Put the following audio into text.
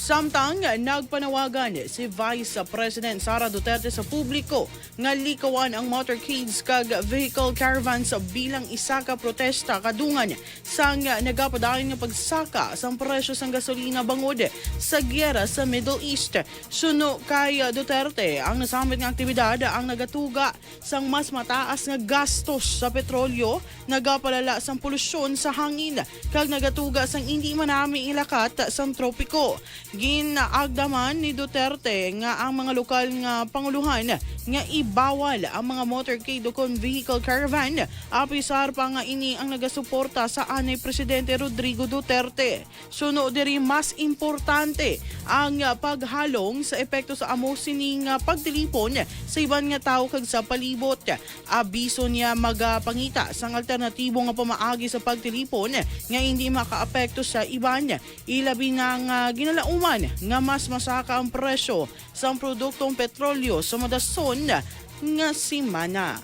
Samtang nagpanawagan si Vice President Sara Duterte sa publiko nga likawan ang motorcades kag vehicle caravans bilang isa ka protesta kadungan sang nagapadayon nga pagsaka sang presyo sang gasolina bangod sa gyera sa Middle East. Suno kay Duterte, ang nasamit nga aktibidad ang nagatuga sang mas mataas nga gastos sa petrolyo, nagapalala sang polusyon sa hangin kag nagatuga sang hindi manami ilakat sang tropiko. Ginaagdaman ni Duterte nga ang mga lokal nga panguluhan nga ibawal ang mga motorcade o vehicle caravan. Apisar pa nga ini ang nagasuporta sa anay Presidente Rodrigo Duterte. Suno diri mas importante ang paghalong sa epekto sa amo sining pagtilipon sa iban nga tao kag sa palibot. Abiso niya magapangita sang alternatibo nga pamaagi sa pagtilipon nga hindi makaapekto sa iban. Ilabi na nga ginalauman nga mas masaka ang presyo sa produktong petrolyo sa madason nga simana.